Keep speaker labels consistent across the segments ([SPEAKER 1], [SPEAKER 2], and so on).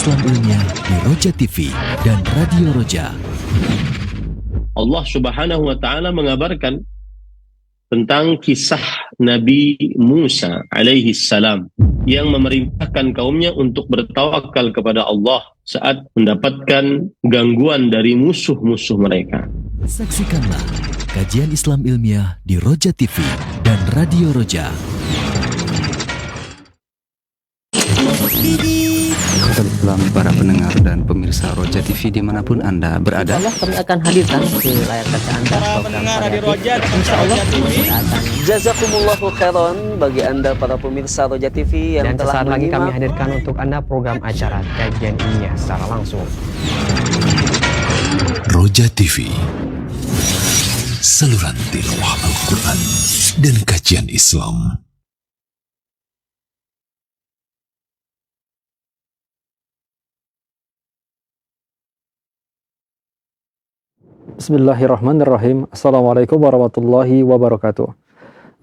[SPEAKER 1] Islam Ilmiah di Roja TV dan Radio Roja.
[SPEAKER 2] Allah Subhanahu wa taala mengabarkan tentang kisah Nabi Musa alaihi salam yang memerintahkan kaumnya untuk bertawakal kepada Allah saat mendapatkan gangguan dari musuh-musuh mereka.
[SPEAKER 1] Saksikanlah kajian Islam Ilmiah di Roja TV dan Radio Roja.
[SPEAKER 3] Salam para pendengar dan pemirsa Roja TV dimanapun Anda berada.
[SPEAKER 4] Insyaallah kami akan hadirkan di layar kaca Anda
[SPEAKER 5] para pendengar di Roja.
[SPEAKER 4] Insyaallah
[SPEAKER 6] Jazakumullahu khairan bagi Anda para pemirsa Roja TV yang
[SPEAKER 4] dan
[SPEAKER 6] telah
[SPEAKER 4] sesaat lagi
[SPEAKER 6] menyimak.
[SPEAKER 4] kami hadirkan untuk Anda program acara kajian ilmiah secara langsung.
[SPEAKER 1] Roja TV, saluran tilawah Al-Quran dan kajian Islam.
[SPEAKER 7] Bismillahirrahmanirrahim. Assalamualaikum warahmatullahi wabarakatuh.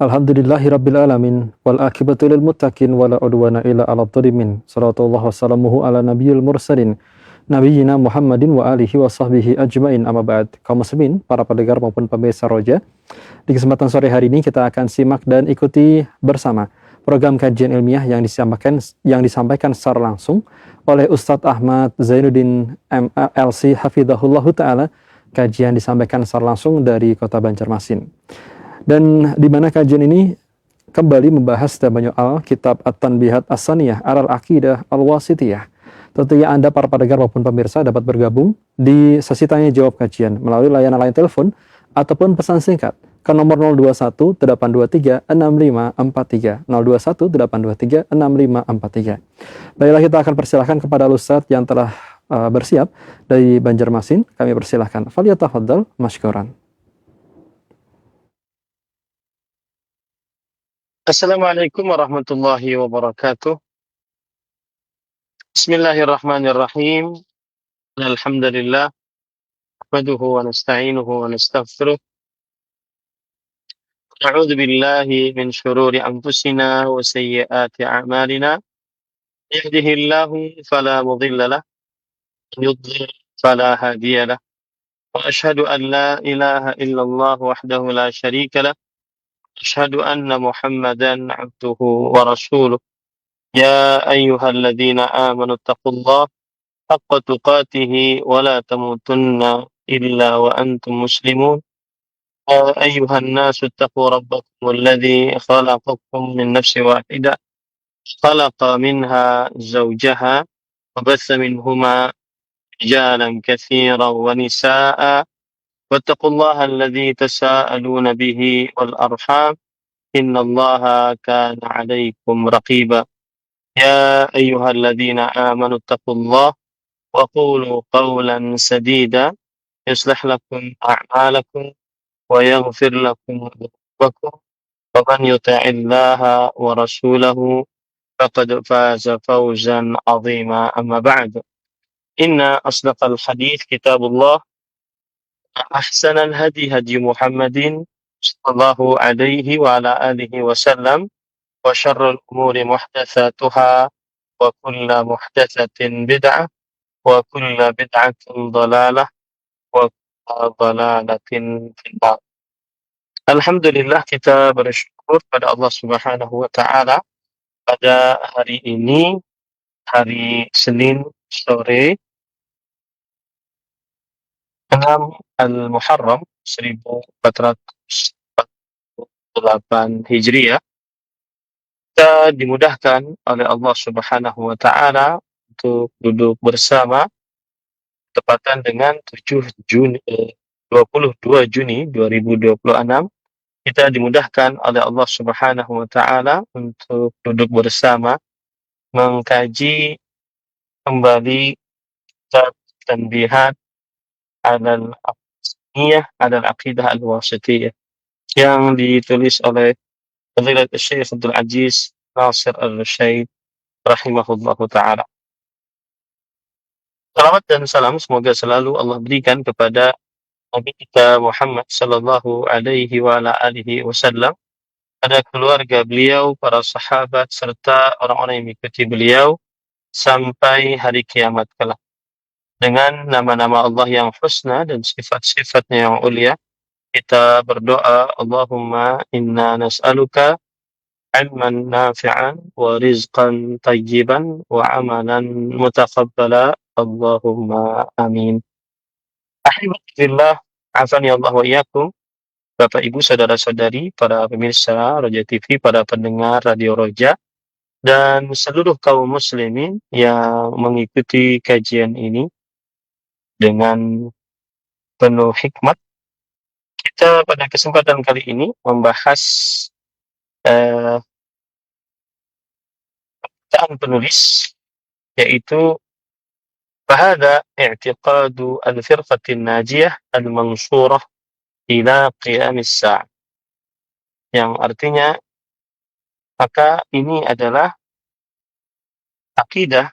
[SPEAKER 7] Alhamdulillahirabbil alamin wal akibatu lil muttaqin wala udwana illa 'alal zalimin. Shallallahu wasallamuhu ala nabiyil mursalin nabiyyina Muhammadin wa alihi wa sahbihi ajmain. Amma ba'd. Kaum muslimin, para pendengar maupun pemirsa Roja, di kesempatan sore hari ini kita akan simak dan ikuti bersama program kajian ilmiah yang disampaikan secara langsung oleh Ustadz Ahmad Zainuddin LC hafizahullahu taala. Kajian disampaikan secara langsung dari Kota Banjarmasin. Dan di mana kajian ini kembali membahas dan menyoal kitab At-Tanbihat As-Saniyah Alal Aqidah Al-Wasithiyah. Tentunya Anda para pendengar maupun pemirsa dapat bergabung di sesi tanya jawab kajian melalui layanan line telepon ataupun pesan singkat ke nomor 021 823 6543 021 823 6543. Baiklah, kita akan persilahkan kepada Ustadz yang telah bersiap dari Banjarmasin. Kami persilahkan. Falyatafaddal masykuran.
[SPEAKER 2] Assalamualaikum warahmatullahi wabarakatuh. Bismillahirrahmanirrahim. Alhamdulillah. Nahmaduhu wa nasta'inuhu wa nastaghfiruh. Na'udzu billahi min syururi anfusina wa sayyiati a'malina. Yahdihillahu fala mudilla lahu يضلل فلا هادي له وأشهد أن لا إله إلا الله وحده لا شريك له أشهد أن محمدا عبده ورسوله يا أيها الذين آمنوا اتقوا الله حق تقاته ولا تموتن إلا وأنتم مسلمون يا أيها الناس اتقوا ربكم الذي خلقكم من نفس واحدة خلق منها زوجها وبث منهما رجالا كثيرا ونساء واتقوا الله الذي تساءلون به والأرحام إن الله كان عليكم رقيبا يا أيها الذين آمنوا اتقوا الله وقولوا قولا سديدا يصلح لكم أعمالكم ويغفر لكم ذنوبكم ومن يطع الله ورسوله فقد فاز فوزا عظيما أما بعد إن أصدق الحديث كتاب الله أحسن الهدي هدي محمد صلى الله عليه وعلى آله وسلم وشر الأمور محدثاتها وكل محدثة بدعة وكل بدعة ضلالة وكل ضلالة في النار. Alhamdulillah, kita bersyukur pada Allah Subhanahu wa taala pada hari ini, hari Senin sore 6 Al-Muharram 1448 Hijriah, kita dimudahkan oleh Allah Subhanahu wa taala untuk duduk bersama tepatan dengan 22 Juni 2026. Kita dimudahkan oleh Allah Subhanahu wa taala untuk duduk bersama mengkaji kembali kitab Tanbihat Alal Aqidah Al-Wasithiyah yang ditulis oleh Fadilat Syekh Abdul Aziz Nasir Al-Rasyaid rahimahullahu taala. Salawat dan salam semoga selalu Allah berikan kepada Nabi kita Muhammad sallallahu alaihi wa ala alihi wasallam, pada keluarga beliau, para sahabat serta orang-orang yang mengikuti beliau sampai hari kiamat kelak. Dengan nama-nama Allah yang husna dan sifat-sifatnya yang ulia, kita berdoa, Allahumma inna nas'aluka ilman nafi'an wa rizqan tayyiban wa amalan mutaqabbala. Allahumma amin. Ahibati fillah, afani Allah wa iyyakum. Bapak Ibu, saudara-saudari, para pemirsa Roja TV, para pendengar Radio Roja, dan seluruh kaum muslimin yang mengikuti kajian ini dengan penuh hikmat. Kita pada kesempatan kali ini membahas perkataan penulis, yaitu fahada i'tiqadu al-firqatin najiyah al-mansurah ila qiyamis sa'ah, yang artinya maka ini adalah akidah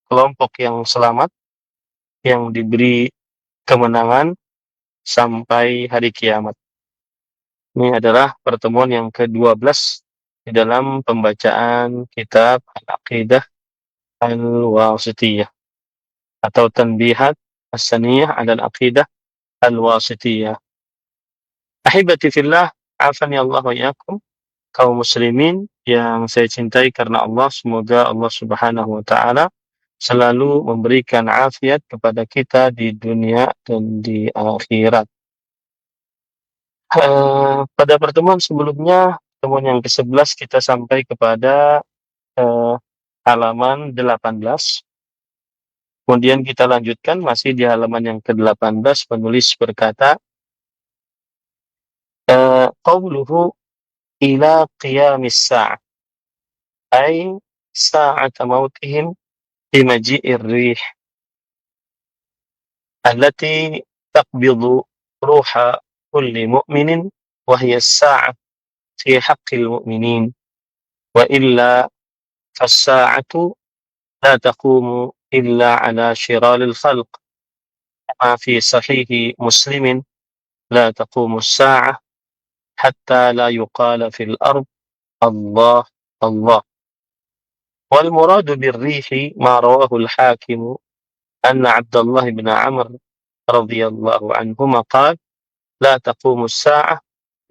[SPEAKER 2] kelompok yang selamat yang diberi kemenangan sampai hari kiamat. Ini adalah pertemuan yang ke-12 di dalam pembacaan kitab Al-Aqidah Al-Wasithiyah atau Tanbihat As-Saniyah 'ala Al-Aqidah Al-Wasithiyah. Ahibati fillah, afani Allah wa iyyakum, kaum muslimin yang saya cintai karena Allah, semoga Allah Subhanahu wa taala selalu memberikan afiat kepada kita di dunia dan di akhirat. Pada pertemuan sebelumnya, pertemuan yang ke-11, kita sampai kepada halaman 18. Kemudian kita lanjutkan masih di halaman yang ke-18, penulis berkata, qawluhu ila qiyamis sa'ah, ay sa'ata mautihim bimaji'ir rih allati taqbidu ruha kulli mu'minin wa hiya as-sa'ah fi haqqil mu'minin wa illa fas-sa'atu la taqumu illa ala shiraril khalq kama fi sahihi muslimin la taqumu as-sa'ah hatta la yuqala fil ard Allah Allah. Wal muradu birrihi ma rawahu al-hakim anna Abdullah bin Amr radhiyallahu anhuma qala la taqumu as-sa'ah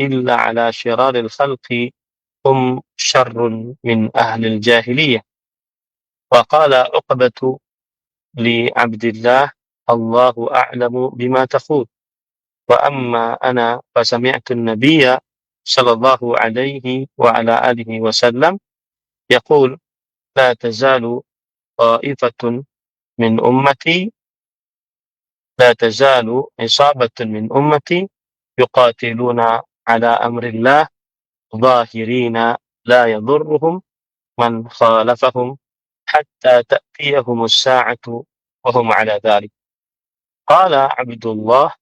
[SPEAKER 2] illa ala shiraril khalqi hum syarrun min ahli al-jahiliyah. Wa qala Uqbatu li Abdillah Allahu a'lamu bima taqul. Wa amma ana fasami'tu an-nabiyya sallallahu alaihi wa ala alihi wa sallam yaqul la tazalu ta'ifatun min ummati la tazalu isabatun min ummati yuqatiluna ala amrillah zahirina la yadurruhum man khalafahum hatta ta'tiyahum as-sa'atu wa hum ala dhalik. Qala Abdullah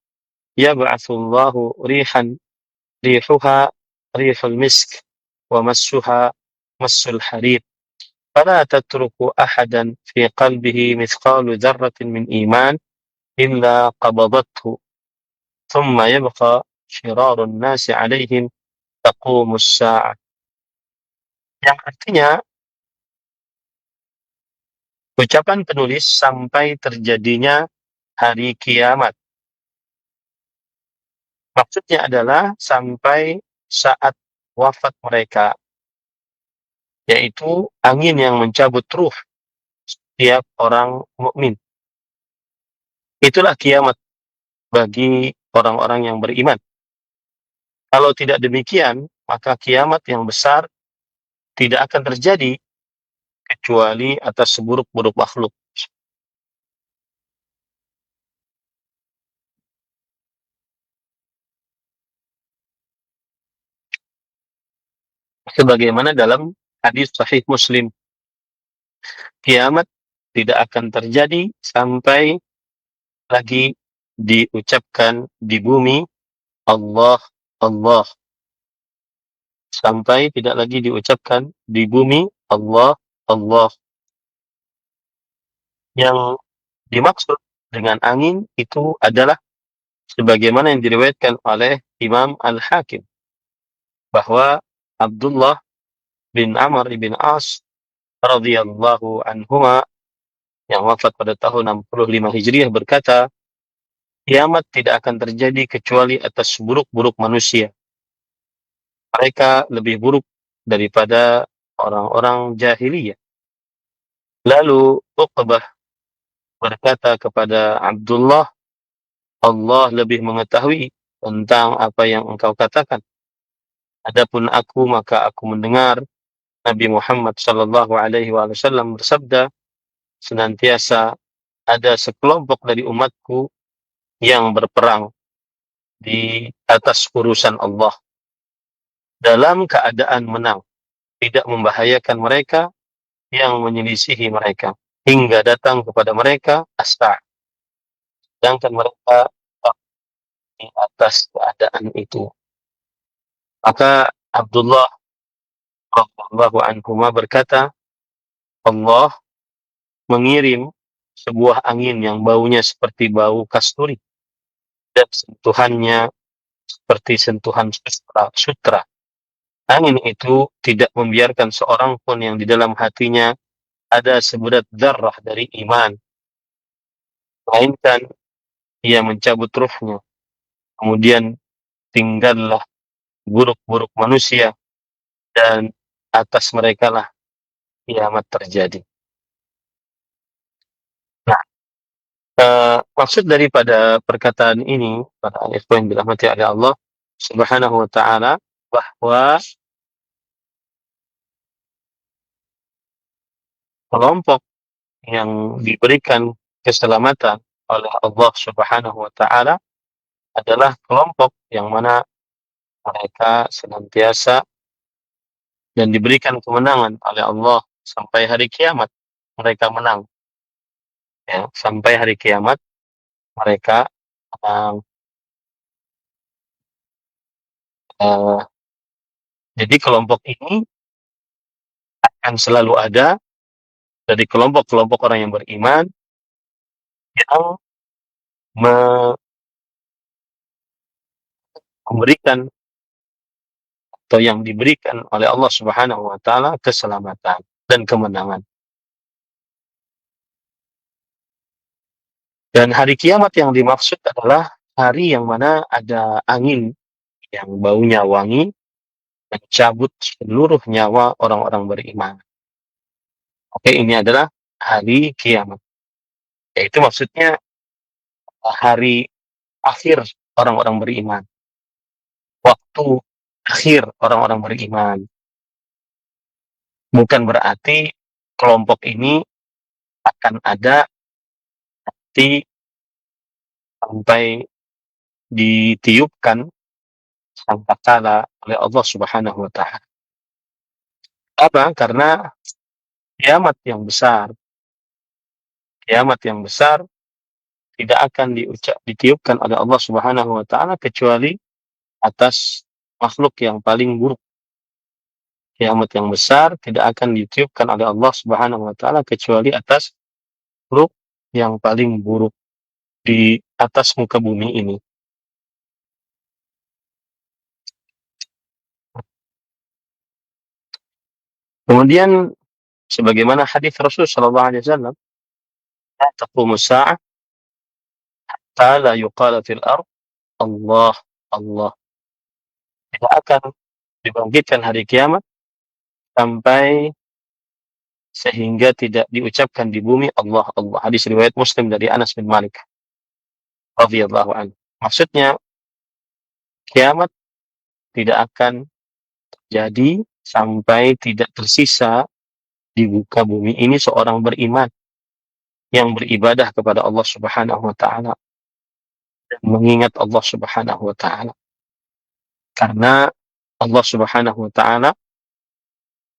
[SPEAKER 2] yab'athu Allahu rihan rihuha rihul misk wa massuha massul harir fala tatruku ahadan fi qalbihi mithqalu dzarratin min iman illa qabadathu thumma yabqa shirarun nasi 'alaihim taqumus sa'ah. Yang artinya, ucapan penulis sampai terjadinya hari kiamat. Maksudnya adalah sampai saat wafat mereka, yaitu angin yang mencabut ruh setiap orang mukmin. Itulah kiamat bagi orang-orang yang beriman. Kalau tidak demikian, maka kiamat yang besar tidak akan terjadi kecuali atas seburuk-buruk makhluk. Sebagaimana dalam hadis sahih Muslim, kiamat tidak akan terjadi sampai lagi diucapkan di bumi Allah Allah, sampai tidak lagi diucapkan di bumi Allah Allah. Yang dimaksud dengan angin itu adalah sebagaimana yang diriwayatkan oleh Imam Al-Hakim, bahwa Abdullah bin Amr bin As radhiyallahu anhuma yang wafat pada tahun 65 Hijriah berkata, kiamat tidak akan terjadi kecuali atas buruk-buruk manusia. Mereka lebih buruk daripada orang-orang jahiliyah. Lalu Uqbah berkata kepada Abdullah, Allah lebih mengetahui tentang apa yang engkau katakan. Adapun aku, maka aku mendengar Nabi Muhammad sallallahu alaihi wasallam bersabda, senantiasa ada sekelompok dari umatku yang berperang di atas urusan Allah dalam keadaan menang, tidak membahayakan mereka yang menyelisihi mereka, hingga datang kepada mereka as-sa'ah, sedangkan mereka tetap di atas keadaan itu. Maka Abdullah radhiyallahu anhu berkata, Allah mengirim sebuah angin yang baunya seperti bau kasturi dan sentuhannya seperti sentuhan sutra. Angin itu tidak membiarkan seorang pun yang di dalam hatinya ada seberat dzarrah dari iman, melainkan ia mencabut ruhnya. Kemudian tinggallah buruk-buruk manusia, dan atas mereka lah kiamat terjadi. Nah, maksud daripada perkataan ini, para ikhwan yang dirahmati oleh Allah Subhanahu wa taala, bahwa kelompok yang diberikan keselamatan oleh Allah Subhanahu wa taala adalah kelompok yang mana mereka senantiasa dan diberikan kemenangan oleh Allah sampai hari kiamat. Mereka menang, ya, sampai hari kiamat mereka menang. Jadi kelompok ini akan selalu ada dari kelompok-kelompok orang yang beriman yang memberikan atau yang diberikan oleh Allah Subhanahu wa taala keselamatan dan kemenangan. Dan hari kiamat yang dimaksud adalah hari yang mana ada angin yang baunya wangi mencabut seluruh nyawa orang-orang beriman. Oke, ini adalah hari kiamat. Yaitu maksudnya hari akhir orang-orang beriman. Waktu akhir orang-orang beriman. Bukan berarti kelompok ini akan ada nanti sampai ditiupkan sangkakala oleh Allah Subhanahu wa taala. Apa? Karena kiamat yang besar tidak akan ditiupkan oleh Allah Subhanahu wa taala kecuali atas makhluk yang paling buruk. Kiamat yang besar tidak akan ditiupkan oleh Allah Subhanahu wa taala kecuali atas makhluk yang paling buruk di atas muka bumi ini. Kemudian sebagaimana hadis Rasul sallallahu alaihi wasallam, la taqumu as-sa'ah hatta la yuqala fil ard Allah Allah. Tidak akan dibangkitkan hari kiamat sampai sehingga tidak diucapkan di bumi Allah Allah. Hadis riwayat Muslim dari Anas bin Malik radhiyallahu anhu. Maksudnya kiamat tidak akan terjadi sampai tidak tersisa di muka bumi ini seorang beriman yang beribadah kepada Allah Subhanahu wa taala dan mengingat Allah Subhanahu wa taala. Karena Allah Subhanahu wa taala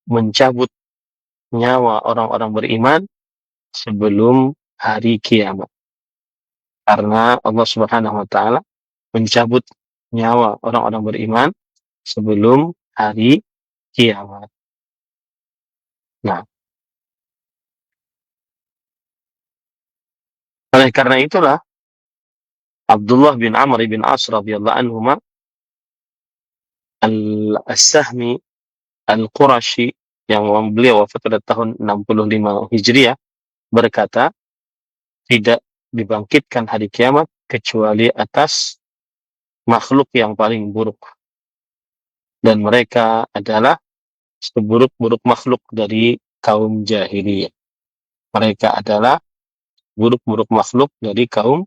[SPEAKER 2] mencabut nyawa orang-orang beriman sebelum hari kiamat. Karena Allah Subhanahu wa taala mencabut nyawa orang-orang beriman sebelum hari kiamat. Nah, oleh karena itulah Abdullah bin Amr bin As radhiyallahu anhuma al-Sahmi al-Qurashi yang beliau wafat pada tahun 65 Hijriah berkata, tidak dibangkitkan hari kiamat kecuali atas makhluk yang paling buruk, dan mereka adalah seburuk-buruk makhluk dari kaum jahiliyah. Mereka adalah buruk-buruk makhluk dari kaum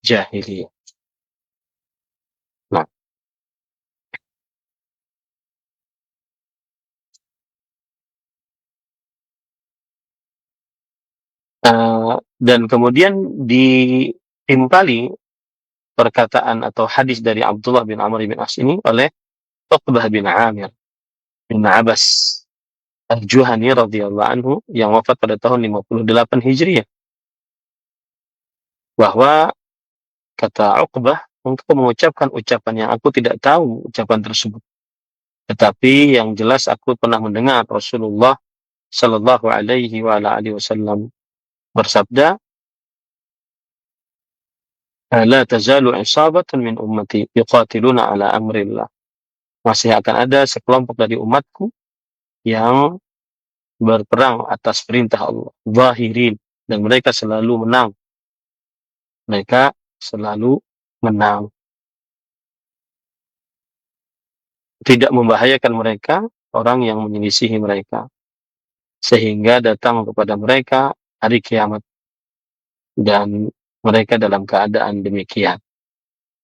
[SPEAKER 2] jahiliyah. Nah, dan kemudian ditimpali perkataan atau hadis dari Abdullah bin Amr bin As ini oleh Uqbah bin Amir bin Abbas Al-Juhani radhiyallahu anhu yang wafat pada tahun 58 Hijriah, bahwa kata Uqbah, engkau mengucapkan ucapan yang aku tidak tahu ucapan tersebut, tetapi yang jelas aku pernah mendengar Rasulullah sallallahu alaihi wa ala alihi wasallam bersabda, la tazalu isabatan min ummati yuqatiluna ala amrillah. Masih akan ada sekelompok dari umatku yang berperang atas perintah Allah, zahirin, dan mereka selalu menang. Mereka selalu menang. Tidak membahayakan mereka orang yang menyelisihi mereka, sehingga datang kepada mereka hari kiamat dan mereka dalam keadaan demikian.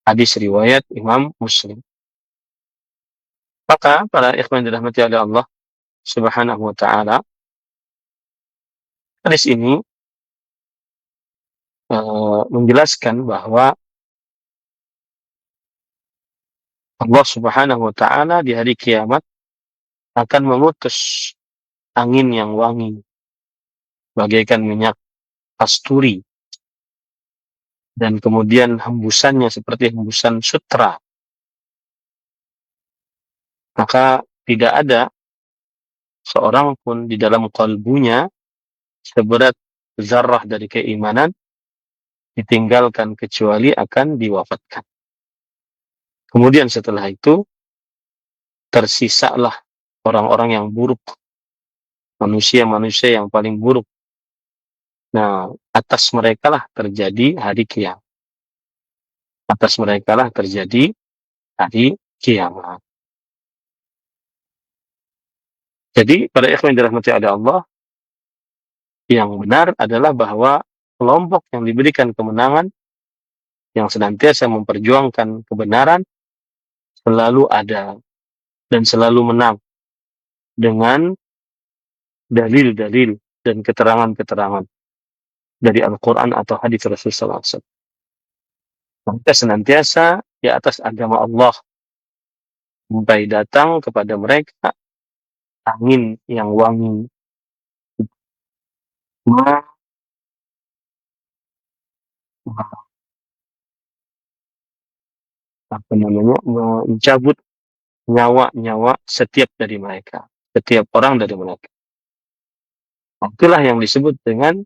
[SPEAKER 2] Hadis riwayat Imam Muslim. Maka para ikhwan dirahmati oleh Allah Subhanahu wa taala, hadis ini menjelaskan bahwa Allah Subhanahu wa taala di hari kiamat akan mengutus angin yang wangi bagaikan minyak kasturi, dan kemudian hembusannya seperti hembusan sutra. Maka tidak ada seorang pun di dalam kalbunya seberat zarrah dari keimanan ditinggalkan kecuali akan diwafatkan. Kemudian setelah itu tersisalah orang-orang yang buruk, manusia-manusia yang paling buruk. Nah, atas mereka lah terjadi hari kiamat. Atas mereka lah terjadi hari kiamat. Jadi pada ikhwan dirahmati oleh Allah, yang benar adalah bahwa kelompok yang diberikan kemenangan, yang senantiasa memperjuangkan kebenaran, selalu ada dan selalu menang dengan dalil-dalil dan keterangan-keterangan dari Al-Quran atau hadis Rasulullah SAW. Mereka senantiasa di atas agama Allah sampai datang kepada mereka angin yang wangi, mencabut nyawa-nyawa setiap dari mereka, setiap orang dari mereka. Itulah yang disebut dengan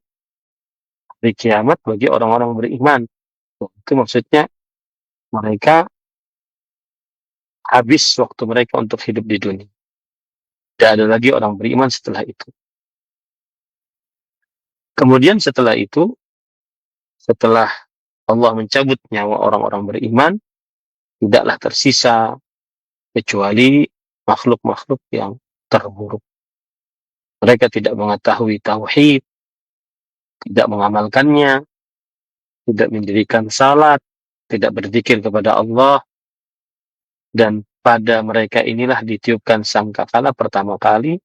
[SPEAKER 2] hari kiamat bagi orang-orang beriman. Itu maksudnya mereka habis waktu mereka untuk hidup di dunia. Tidak ada lagi orang beriman setelah itu. Kemudian setelah itu, setelah Allah mencabut nyawa orang-orang beriman, tidaklah tersisa kecuali makhluk-makhluk yang terburuk. Mereka tidak mengetahui tauhid, tidak mengamalkannya, tidak mendirikan salat, tidak berzikir kepada Allah, dan pada mereka inilah ditiupkan sangkakala pertama kali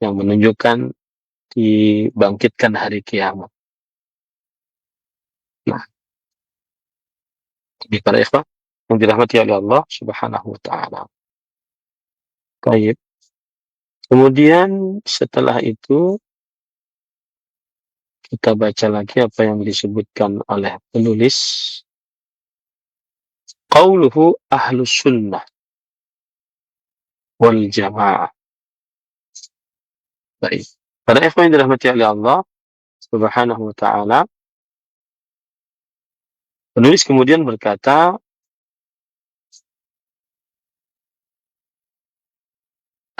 [SPEAKER 2] yang menunjukkan dibangkitkan hari kiamat. Nah, ini para ikhwah yang dirahmati oleh Allah Subhanahu wa taala. Baik. Kemudian setelah itu kita baca lagi apa yang disebutkan oleh penulis. Qauluhu ahlus sunnah wal jamaah. Baik. Para ikhwan yang dirahmati oleh Allah Subhanahu wa taala, penulis kemudian berkata,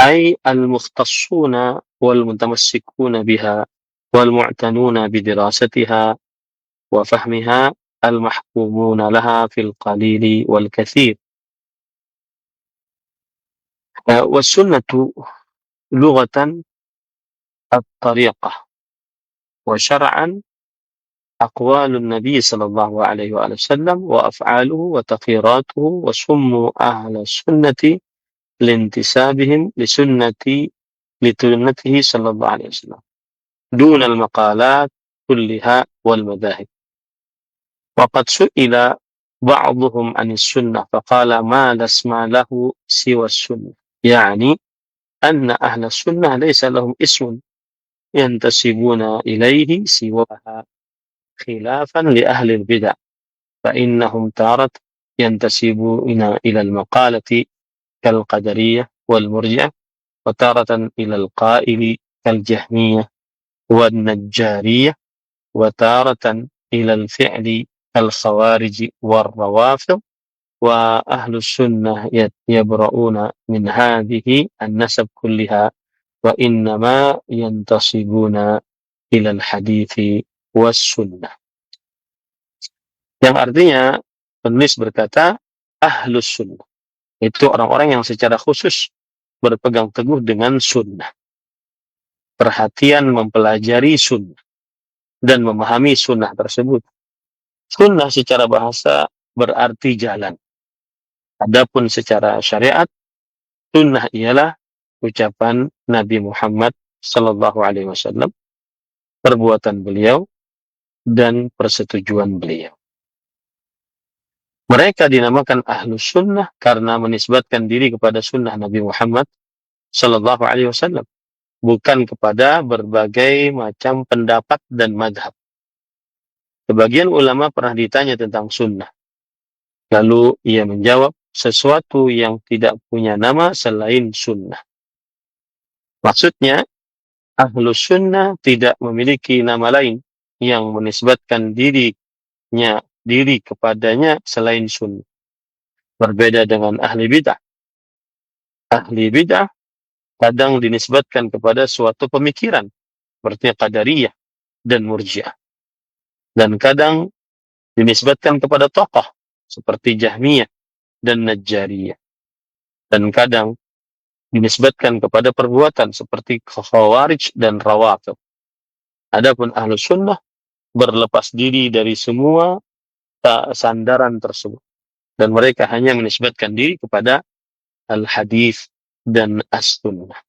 [SPEAKER 2] أي المختصون والمتمسكون بها والمعتنون بدراستها وفهمها المحكومون لها في القليل والكثير. والسنة لغة الطريقة، وشرعا أقوال النبي صلى الله عليه وآله وسلم وأفعاله وتقريراته، وسموا أهل السنة لانتسابهم لسنته صلى الله عليه وسلم دون المقالات كلها والمذاهب. وقد سئل بعضهم عن السنة فقال ما لا اسم له سوى السنة، يعني أن أهل السنة ليس لهم اسم ينتسبون إليه سواها، خلافا لأهل البدع فإنهم تارة ينتسبون إلى المقالة كالقدرية والمرجئة، وتارة إلى القائل كالجهمية والنجارية، وتارة إلى الفعل كالخوارج والروافض. وأهل السنة يبرؤون من هذه النسب كلها، وإنما ينتصبون إلى الحديث والسنة. Yang artinya penulis berkata ahlus sunnah itu orang-orang yang secara khusus berpegang teguh dengan sunnah, perhatian mempelajari sunnah dan memahami sunnah tersebut. Sunnah secara bahasa berarti jalan. Adapun secara syariat, sunnah ialah ucapan Nabi Muhammad sallallahu alaihi wasallam, perbuatan beliau dan persetujuan beliau. Mereka dinamakan ahlus sunnah karena menisbatkan diri kepada sunnah Nabi Muhammad sallallahu alaihi wasallam, bukan kepada berbagai macam pendapat dan madhab. Sebagian ulama pernah ditanya tentang sunnah, lalu ia menjawab sesuatu yang tidak punya nama selain sunnah. Maksudnya, ahlus sunnah tidak memiliki nama lain yang menisbatkan diri kepadanya selain sunnah. Berbeda dengan ahli bid'ah. Ahli bid'ah kadang dinisbatkan kepada suatu pemikiran, seperti Qadariyah dan Murji'ah. Dan kadang dinisbatkan kepada tokoh, seperti Jahmiyah dan Najjariyah. Dan kadang dinisbatkan kepada perbuatan, seperti Khawarij dan Rawafid. Adapun ahlus sunnah berlepas diri dari semua sandaran tersebut, dan mereka hanya menisbatkan diri kepada al-hadis dan as-sunnah.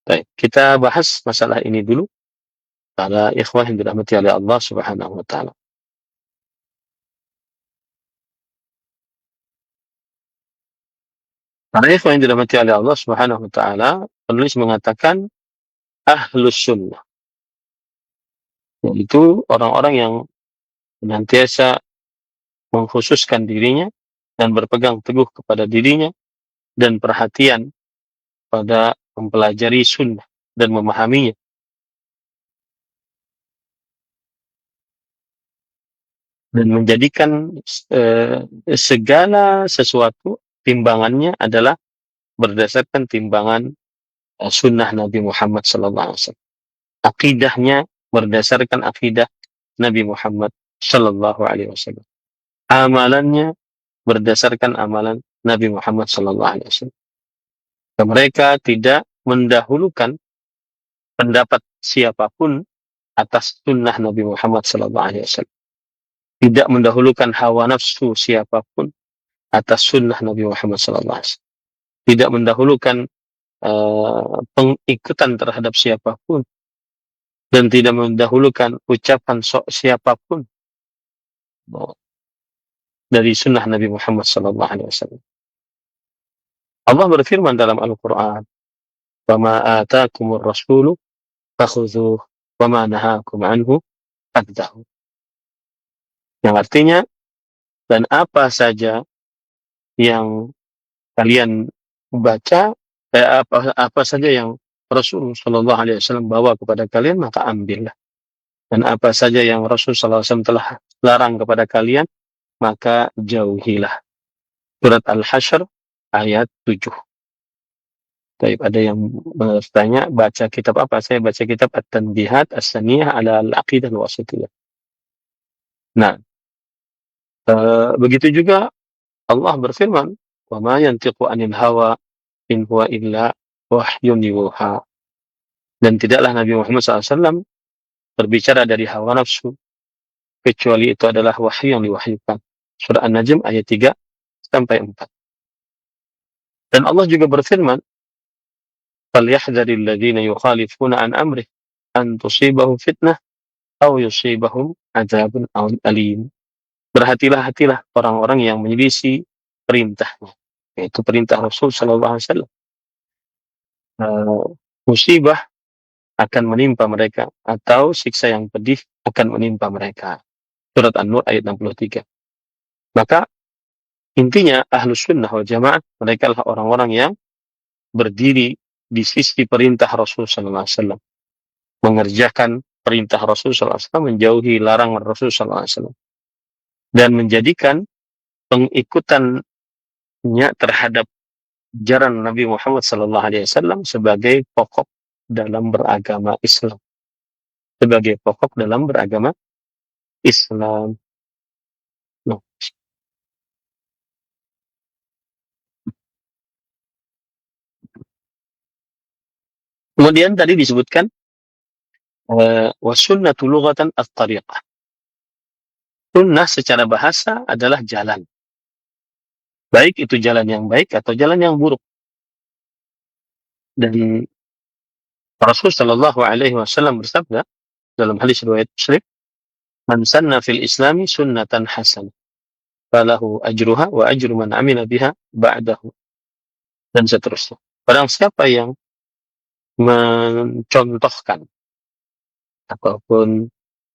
[SPEAKER 2] Baik, kita bahas masalah ini dulu para ikhwah yang dirahmati oleh Allah Subhanahu wa taala. Para ikhwah yang dirahmati oleh Allah Subhanahu wa taala, penulis mengatakan ahlus sunnah, yaitu orang-orang yang senantiasa mengkhususkan dirinya dan berpegang teguh kepada dirinya dan perhatian pada mempelajari sunnah dan memahaminya. Dan menjadikan segala sesuatu timbangannya adalah berdasarkan timbangan sunnah Nabi Muhammad SAW. Akidahnya berdasarkan akidah Nabi Muhammad SAW. Amalannya berdasarkan amalan Nabi Muhammad SAW. Mereka tidak mendahulukan pendapat siapapun atas sunnah Nabi Muhammad SAW. Tidak mendahulukan hawa nafsu siapapun atas sunnah Nabi Muhammad SAW. Tidak mendahulukan pengikutan terhadap siapapun, dan tidak mendahulukan ucapan siapapun dari sunnah Nabi Muhammad SAW. Allah berfirman dalam Al-Quran, وَمَا آتَاكُمُ الرَّسُولُ فَخُذُوهُ وَمَا نَهَاكُمْ عَنْهُ فَانْتَهُوا. Yang artinya, dan apa saja yang kalian baca, apa saja yang Rasul Shallallahu Alaihi Wasallam bawa kepada kalian, maka ambillah. Dan apa saja yang Rasul Shallallahu Alaihi Wasallam telah larang kepada kalian, maka jauhilah. Surat Al-Hasyr ayat 7. Taib, ada yang bertanya baca kitab apa? Saya baca kitab At-Tanbihat As-Saniyah ala Al-Aqidah Al-Wasithiyah. Nah, begitu juga Allah berfirman, "Wa ma yantiqu 'anil hawa in huwa illa wahyun yuha." Dan tidaklah Nabi Muhammad SAW berbicara dari hawa nafsu, kecuali itu adalah wahyu yang diwahyukan. Surah An-Najm ayat 3 sampai 4. Dan Allah juga berfirman, "Falyahdharil ladzina yukhalifuna an amrih an tusibahum fitnah aw yusibahum adzabun alim." Berhati-hatilah orang-orang yang menyelisih perintahnya, yaitu perintah Rasul sallallahu alaihi wasallam. Musibah akan menimpa mereka atau siksa yang pedih akan menimpa mereka. Surat An-Nur ayat 63. Maka intinya Ahlus Sunnah wal Jamaah, mereka adalah orang-orang yang berdiri di sisi perintah Rasul sallallahu alaihi wasallam, mengerjakan perintah Rasul sallallahu alaihi wasallam, menjauhi larangan Rasul sallallahu alaihi wasallam, dan menjadikan pengikutannya terhadap ajaran Nabi Muhammad sallallahu alaihi wasallam sebagai pokok dalam beragama Islam. Sebagai pokok dalam beragama Islam. Nah, kemudian tadi disebutkan wasunnatu lughatan at-tariqah. Sunnah secara bahasa adalah jalan. Baik itu jalan yang baik atau jalan yang buruk. Dan Rasul sallallahu alaihi wasallam bersabda dalam hadis riwayat Muslim, "Man sanna fil Islami sunnatan hasanah, falahu ajruha wa ajru man amila biha ba'dahu." Dan seterusnya. Barang siapa yang mencontohkan ataupun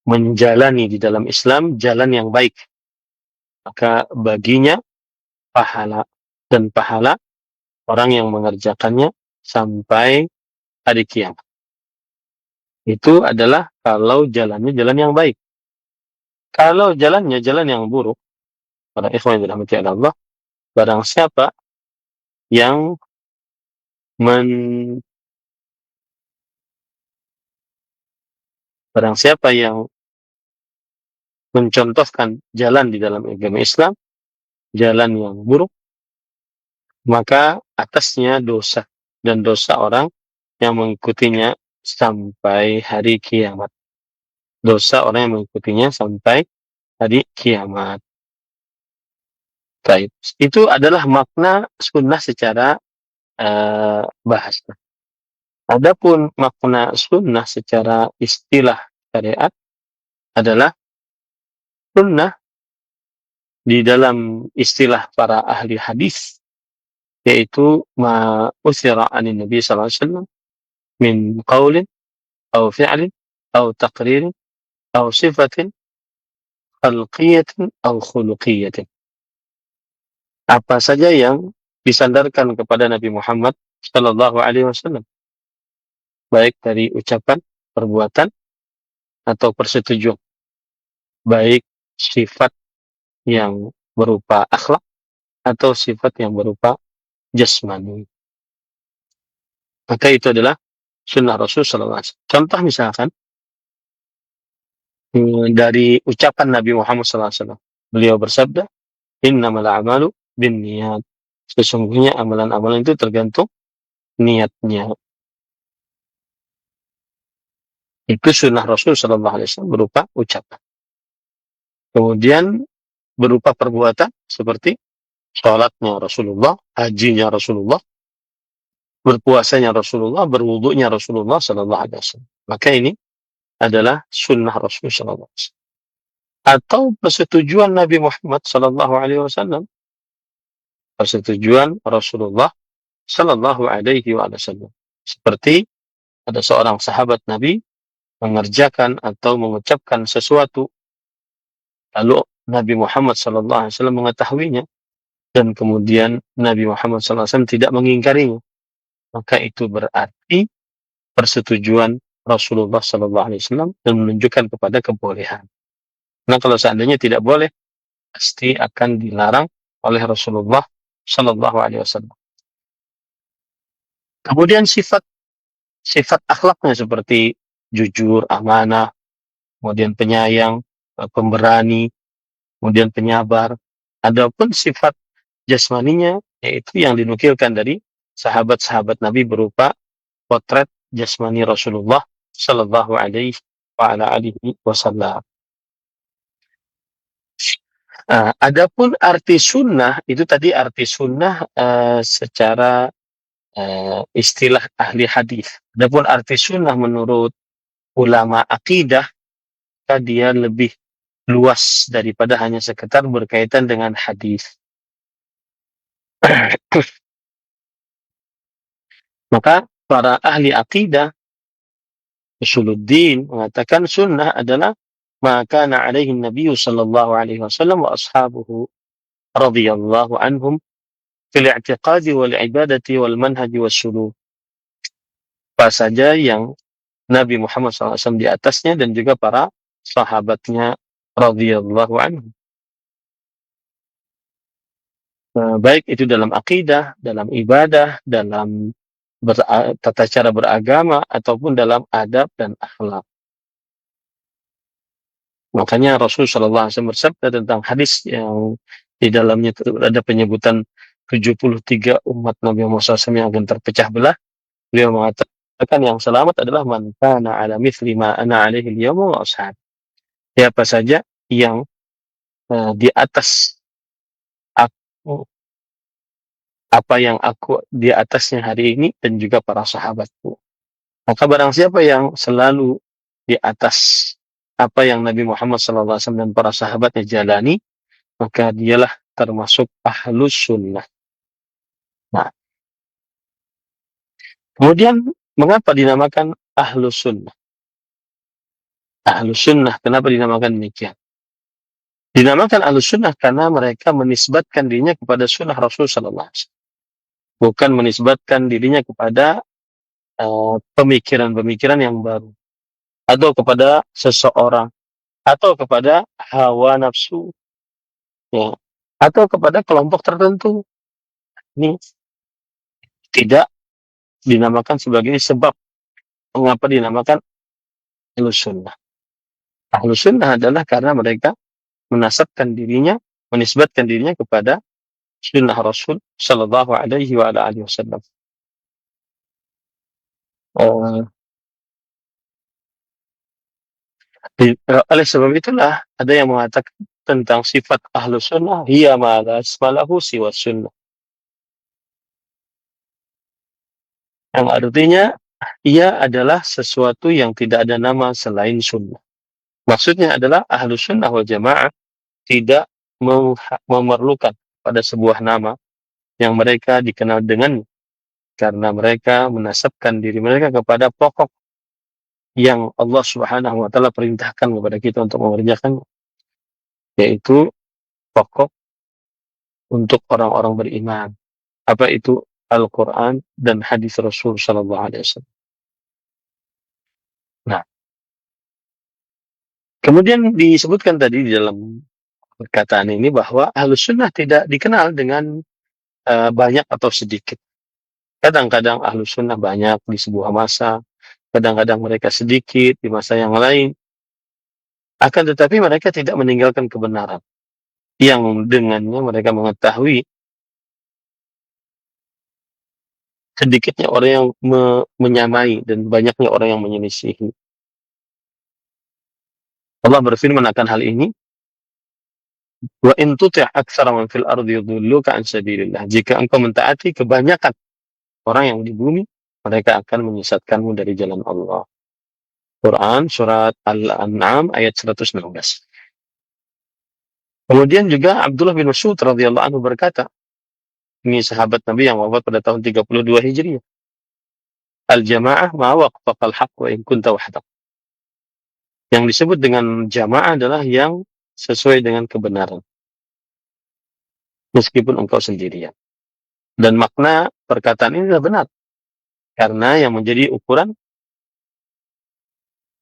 [SPEAKER 2] menjalani di dalam Islam jalan yang baik, maka baginya pahala, dan pahala orang yang mengerjakannya sampai hari kiamat. Itu adalah kalau jalannya jalan yang baik. Kalau jalannya jalan yang buruk, para ikhwan yang dirahmati Allah, barang siapa yang mencontohkan jalan di dalam agama Islam, jalan yang buruk, maka atasnya dosa, dan dosa orang yang mengikutinya sampai hari kiamat. Dosa orang yang mengikutinya sampai hari kiamat. Baik. Itu adalah makna sunnah secara bahasa. Adapun makna sunnah secara istilah syariat adalah sunnah di dalam istilah para ahli hadis, yaitu ma usira anin Nabi sallallahu alaihi wasallam min qaulin aw fi'lin aw taqririn aw sifatin khalqiyatin aw khuluqiyatin. Apa saja yang disandarkan kepada Nabi Muhammad sallallahu alaihi wasallam, baik dari ucapan, perbuatan, atau persetujuan, baik sifat yang berupa akhlak atau sifat yang berupa jasmani. Maka itu adalah sunnah Rasul sallallahu alaihi wasallam. Contoh misalkan dari ucapan Nabi Muhammad sallallahu alaihi wasallam. Beliau bersabda, "Innamal a'malu binniyat." Sesungguhnya amalan-amalan itu tergantung niatnya. Itu sunnah Rasul sallallahu alaihi wasallam berupa ucapan. Kemudian berupa perbuatan seperti sholatnya Rasulullah, hajinya Rasulullah, berpuasanya Rasulullah, berwudunya Rasulullah sallallahu alaihi wasallam. Maka ini adalah sunnah Rasul sallallahu alaihi wasallam. Atau persetujuan Nabi Muhammad sallallahu alaihi wasallam, persetujuan Rasulullah sallallahu alaihi wasallam. Seperti ada seorang sahabat Nabi mengerjakan atau mengucapkan sesuatu, lalu Nabi Muhammad sallallahu alaihi wasallam mengetahuinya, dan kemudian Nabi Muhammad sallallahu alaihi wasallam tidak mengingkarinya, maka itu berarti persetujuan Rasulullah sallallahu alaihi wasallam dan menunjukkan kepada kebolehan. Nah, kalau seandainya tidak boleh, pasti akan dilarang oleh Rasulullah sallallahu alaihi wasallam. Kemudian sifat akhlaknya seperti jujur, amanah, kemudian penyayang, pemberani, kemudian penyabar. Adapun sifat jasmaninya yaitu yang dinukilkan dari sahabat-sahabat Nabi berupa potret jasmani Rasulullah Shallallahu Alaihi Wasallam. Adapun arti sunnah itu tadi arti sunnah secara istilah ahli hadis. Adapun arti sunnah menurut ulama akidah, dia lebih luas daripada hanya sekedar berkaitan dengan hadis. Maka para ahli akidah Usuluddin mengatakan sunnah adalah maka alaihi Nabi sallallahu alaihi wasallam wa ashabuhu radhiyallahu anhum fil i'tiqadi wal ibadati wal manhaji was suluk. Apa saja yang Nabi Muhammad SAW di atasnya dan juga para sahabatnya radhiyallahu anhum. Baik itu dalam akidah, dalam ibadah, dalam tata cara beragama ataupun dalam adab dan akhlak. Makanya Rasulullah SAW bersabda tentang hadis yang di dalamnya ada penyebutan 73 umat Nabi Muhammad SAW yang akan terpecah belah. Beliau mengatakan yang selamat adalah man kana ala mithli ma ana alaihi al-yawma wa ashab. Siapa saja yang di atas aku, apa yang aku di atasnya hari ini dan juga para sahabatku. Maka barang siapa yang selalu di atas apa yang Nabi Muhammad SAW dan para sahabatnya jalani, maka dialah termasuk ahlus sunnah. Nah, kemudian mengapa dinamakan ahlus sunnah? Ahlus sunnah, kenapa dinamakan demikian? Dinamakan ahlus sunnah karena mereka menisbatkan dirinya kepada sunnah Rasul SAW. Bukan menisbatkan dirinya kepada pemikiran-pemikiran yang baru. Atau kepada seseorang, atau kepada hawa nafsu, ya, atau kepada kelompok tertentu. Ini tidak dinamakan sebagai sebab mengapa dinamakan ahlus sunnah. Ahlus sunnah adalah karena mereka menasabkan dirinya, menisbatkan dirinya kepada sunnah Rasul Sallallahu Alaihi Wasallam. Oleh sebab itulah ada yang mengatakan tentang sifat ahlus sunnah, hiya ma la ismalahu siwa sunnah. Yang artinya ia adalah sesuatu yang tidak ada nama selain sunnah. Maksudnya adalah ahlus sunnah wal jamaah tidak memerlukan pada sebuah nama yang mereka dikenal dengan, karena mereka menasabkan diri mereka kepada pokok yang Allah Subhanahu wa taala perintahkan kepada kita untuk mengerjakan, yaitu pokok untuk orang-orang beriman. Apa itu? Al-Quran dan hadis Rasul sallallahu alaihi wasallam. Nah, kemudian disebutkan tadi di dalam perkataan ini bahwa ahlus sunnah tidak dikenal dengan banyak atau sedikit. Kadang-kadang ahlus sunnah banyak di sebuah masa, kadang-kadang mereka sedikit di masa yang lain. Akan tetapi mereka tidak meninggalkan kebenaran, yang dengannya mereka mengetahui sedikitnya orang yang menyamai dan banyaknya orang yang menyelisihi. Allah berfirman akan hal ini, wa in tuti' aktsara man fil ardi yudhilluka an sabilillah. Jika engkau mentaati kebanyakan orang yang di bumi, mereka akan menyesatkanmu dari jalan Allah. Quran surat Al-An'am ayat 116. Kemudian juga Abdullah bin Mas'ud radhiyallahu anhu berkata, ini sahabat Nabi yang wafat pada tahun 32 Hijriah. Al-jamaah ma waqfaqal haqq wa in kunta wahdak. Yang disebut dengan jamaah adalah yang sesuai dengan kebenaran, meskipun engkau sendirian. Dan makna perkataan ini adalah benar, karena yang menjadi ukuran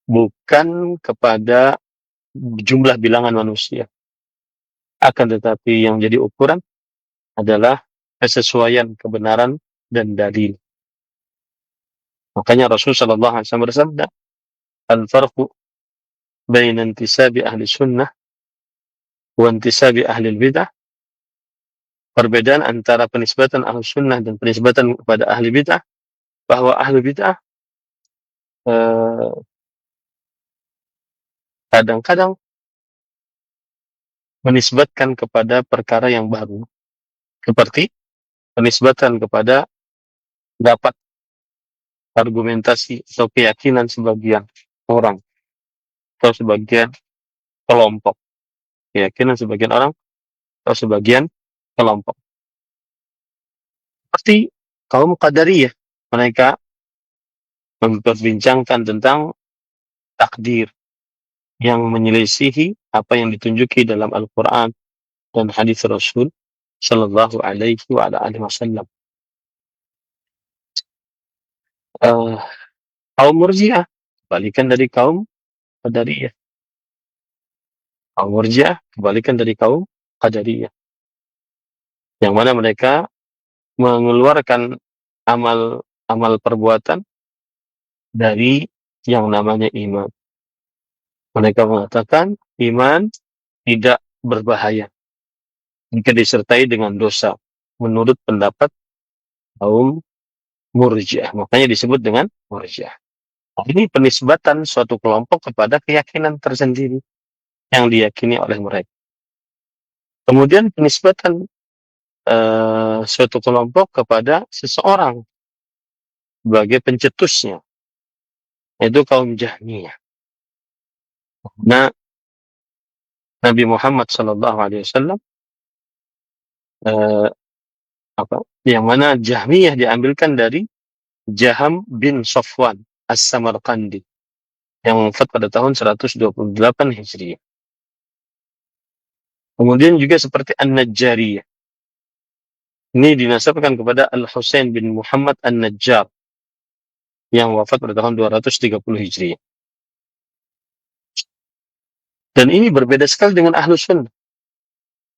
[SPEAKER 2] bukan kepada jumlah bilangan manusia, akan tetapi yang menjadi ukuran adalah kesesuaian kebenaran dan dalil. Makanya Rasul sallallahu alaihi wasallam bersabda, "Al-farqu baina intisabi ahli sunnah wa intisabi ahli bidah." Perbedaan antara penisbatan ahli sunnah dan penisbatan kepada ahli bid'ah, bahwa ahli bid'ah eh, kadang-kadang menisbatkan kepada perkara yang baru, seperti penisbatan kepada dapat argumentasi atau keyakinan sebagian orang atau sebagian kelompok, keyakinan sebagian orang atau sebagian kelompok. Seperti kaum Qadariyah, mereka memperbincangkan tentang takdir yang menyelisihi apa yang ditunjuki dalam Al-Quran dan hadis Rasul Sallallahu Alaihi Wasallam. Kaum Murji'ah, kebalikan dari kaum Qadariyah. Kaum Murji'ah, kebalikan dari kaum Qadariyah, yang mana mereka mengeluarkan amal perbuatan dari yang namanya iman. Mereka mengatakan iman tidak berbahaya jika disertai dengan dosa, menurut pendapat kaum Murji'ah. Makanya disebut dengan Murji'ah. Ini penisbatan suatu kelompok kepada keyakinan tersendiri yang diyakini oleh mereka. Kemudian penisbatan suatu kelompok kepada seseorang sebagai pencetusnya, yaitu kaum Jahmiyah. Nah, Nabi Muhammad SAW yang mana Jahmiyah diambilkan dari Jaham bin Safwan As-Samarqandi yang wafat pada tahun 128 Hijriah. Kemudian juga seperti An-Najjariyah. Ini dinasabkan kepada Al-Husain bin Muhammad An-Najjar yang wafat pada tahun 230 Hijriah. Dan ini berbeda sekali dengan Ahlus Sunnah.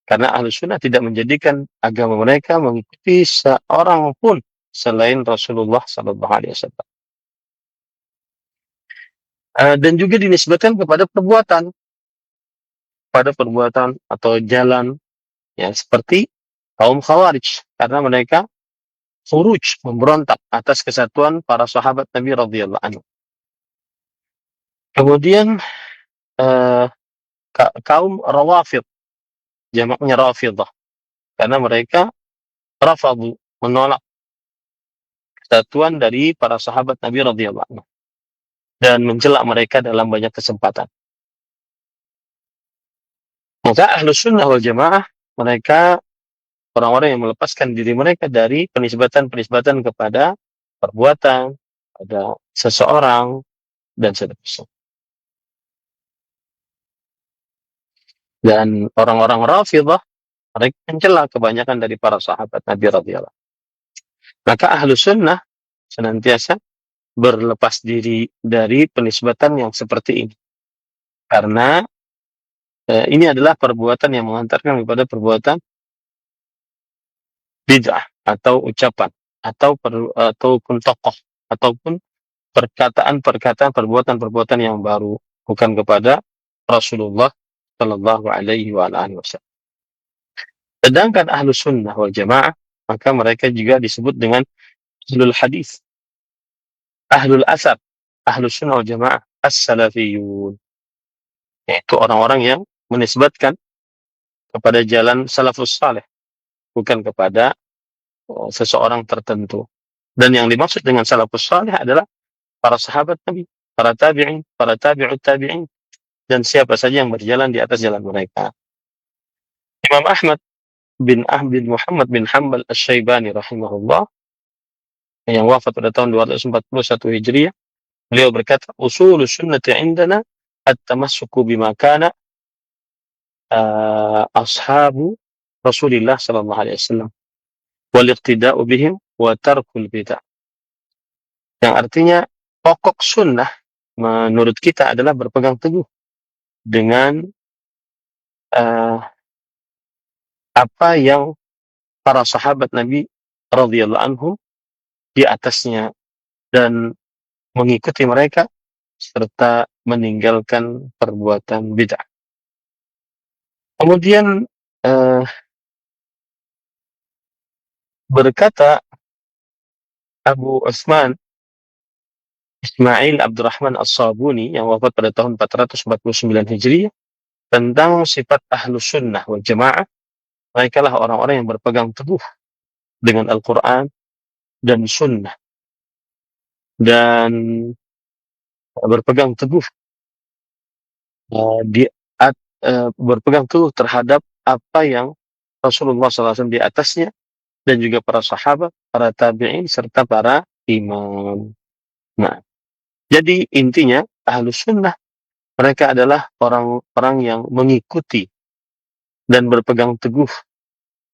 [SPEAKER 2] Karena Ahlus Sunnah tidak menjadikan agama mereka mengikuti seorang pun selain Rasulullah SAW. Dan juga dinisbatkan kepada perbuatan atau jalan, ya, seperti kaum Khawarij, karena mereka khuruj, memberontak atas kesatuan para sahabat Nabi radhiyallahu anhu. Kemudian kaum Rawafid, jamaknya Rafidah, karena mereka rafadu, menolak kesatuan dari para sahabat Nabi radhiyallahu anhu dan mencela mereka dalam banyak kesempatan. Maka Ahlus Sunnah wal Jamaah, mereka orang-orang yang melepaskan diri mereka dari penisbatan kepada perbuatan, pada seseorang, dan seterusnya. Dan orang-orang Rafidah, mereka mencela kebanyakan dari para sahabat Nabi radhiyallahu anhu. Maka Ahlus Sunnah senantiasa berlepas diri dari penisbatan yang seperti ini. Karena ini adalah perbuatan yang mengantarkan kepada perbuatan bid'ah atau ucapan ataupun tokoh ataupun perkataan-perkataan, perbuatan-perbuatan yang baru, bukan kepada Rasulullah Shallallahu Alaihi Wasallam. Sedangkan Ahlus Sunnah wal Jamaah, maka mereka juga disebut dengan Ahlul Hadis, Ahlul Asar, Ahlus Sunnah wal Jamaah, As-Salafiyun, yaitu orang-orang yang menisbatkan kepada jalan salafus saleh, bukan kepada seseorang tertentu. Dan yang dimaksud dengan salafus saleh adalah para sahabat Nabi, para tabi'in, para tabi'ut tabi'in, dan siapa saja yang berjalan di atas jalan mereka. Imam Ahmad bin Muhammad bin Hanbal Asy-Syaibani rahimahullah, yang wafat pada tahun 241 Hijriah, beliau berkata, "Usulus sunnati 'indana at-tamassuku bima kana ashabu Rasulillah sallallahu alaihi wasallam wal iqtida'u bihim wa tarkul bid'ah." Yang artinya pokok sunnah menurut kita adalah berpegang teguh dengan apa yang para sahabat Nabi radhiyallahu anhum di atasnya, dan mengikuti mereka serta meninggalkan perbuatan bid'ah. Kemudian berkata Abu Utsman Ismail Abdurrahman As-Sabuni yang wafat pada tahun 449 Hijriah tentang sifat Ahlus Sunnah wal Jamaah, mereka lah orang-orang yang berpegang teguh dengan Al-Quran dan Sunnah dan berpegang teguh di berpegang teguh terhadap apa yang Rasulullah SAW di atasnya dan juga para sahabat, para tabi'in serta para imam. Nah, jadi intinya Ahlus Sunnah mereka adalah orang-orang yang mengikuti dan berpegang teguh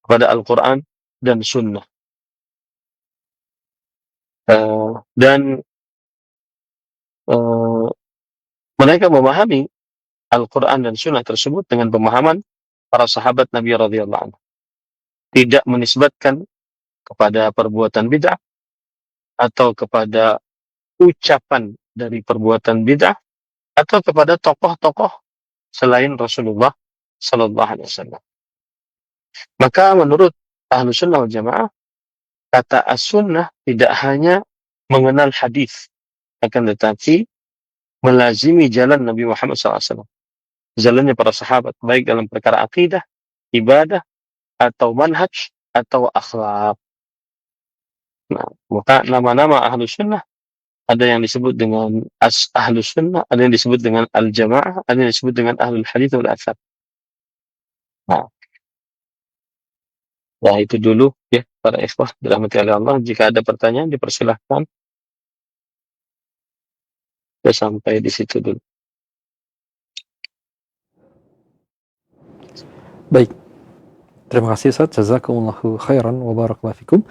[SPEAKER 2] kepada Al-Quran dan Sunnah. Dan mereka memahami Al-Quran dan Sunnah tersebut dengan pemahaman para sahabat Nabi radhiyallahu anhu. Tidak menisbatkan kepada perbuatan bid'ah atau kepada ucapan dari perbuatan bid'ah atau kepada tokoh-tokoh selain Rasulullah sallallahu alaihi wasallam. Maka menurut Ahlus Sunnah wal Jamaah, kata as-sunnah tidak hanya mengenal hadis, akan tetapi melazimi jalan Nabi Muhammad SAW. Jalannya para sahabat, baik dalam perkara akidah, ibadah, atau manhaj, atau akhlak. Nah, maka nama-nama Ahlus Sunnah ada yang disebut dengan Ahlus Sunnah, ada yang disebut dengan Al-Jamaah, ada yang disebut dengan Ahlul Hadits wal Athar. Nah, ya itu dulu ya para ikhwah dirahmati oleh Allah. Jika ada pertanyaan dipersilahkan. Kita sampai di situ dulu.
[SPEAKER 7] Baik. Terima kasih Ustaz, jazakumullahu khairan wa barakallahu fikum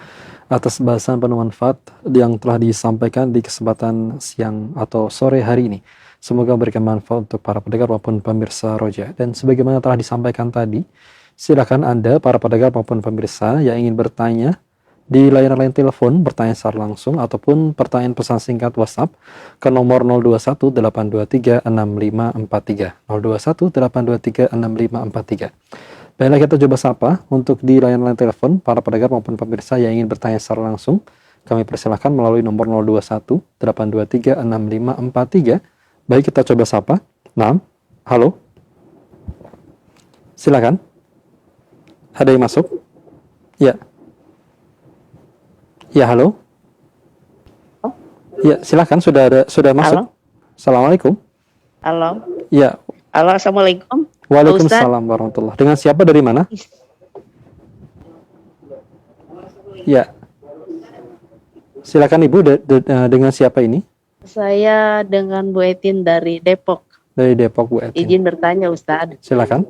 [SPEAKER 7] atas bahasan penuh manfaat yang telah disampaikan di kesempatan siang atau sore hari ini. Semoga memberikan manfaat untuk para pendengar maupun pemirsa Roja. Dan sebagaimana telah disampaikan tadi, silakan Anda para pendengar maupun pemirsa yang ingin bertanya di layanan telepon, bertanya secara langsung ataupun pertanyaan pesan singkat WhatsApp ke nomor 0218236543. 0218236543. Baiklah, kita coba sapa untuk di layanan telepon para pendengar maupun pemirsa yang ingin bertanya secara langsung. Kami persilahkan melalui nomor 0218236543. Baik, kita coba sapa. Nah, halo. Silakan. Ada yang masuk? Ya. Ya, halo. Ya, silakan, sudah masuk.
[SPEAKER 5] Halo.
[SPEAKER 7] Assalamualaikum.
[SPEAKER 5] Halo.
[SPEAKER 7] Ya.
[SPEAKER 5] Halo, assalamualaikum.
[SPEAKER 7] Waalaikumsalam warahmatullahi. Dengan siapa, dari mana? Ya. Silakan Ibu, dengan siapa ini?
[SPEAKER 5] Saya dengan Bu Etin dari Depok.
[SPEAKER 7] Dari Depok, Bu Etin.
[SPEAKER 5] Izin bertanya, Ustadz.
[SPEAKER 7] Silakan.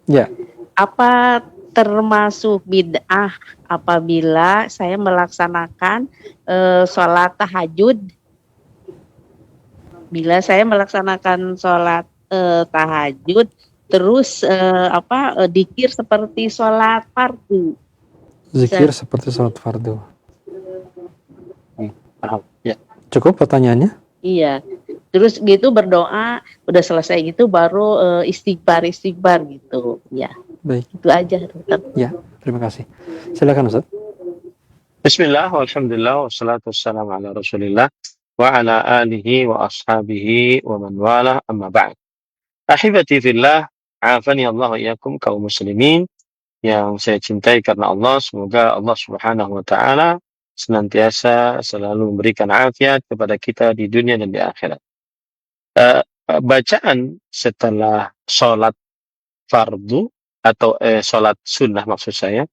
[SPEAKER 7] Ya.
[SPEAKER 5] Apa termasuk bid'ah apabila saya melaksanakan sholat tahajud? Bila saya melaksanakan sholat tahajud, terus dikir seperti sholat fardu.
[SPEAKER 7] Zikir seperti sholat fardu.
[SPEAKER 2] Ya.
[SPEAKER 7] Cukup pertanyaannya?
[SPEAKER 5] Iya. Terus gitu berdoa, udah selesai gitu baru istighfar gitu. Ya.
[SPEAKER 7] Baik.
[SPEAKER 5] Itu aja, Ustaz.
[SPEAKER 7] Ya, terima kasih. Silakan Ustaz.
[SPEAKER 2] Bismillah, walhamdulillah, wassalatu wassalamu ala Rasulillah wa ala alihi wa ashabihi wa man wala, amma ba'd. Ahibati fillah, afani Allah wa iyyakum kaum muslimin yang saya cintai karena Allah. Semoga Allah Subhanahu wa taala senantiasa selalu memberikan afiat kepada kita di dunia dan di akhirat. Bacaan setelah sholat fardu atau sholat sunnah maksud saya,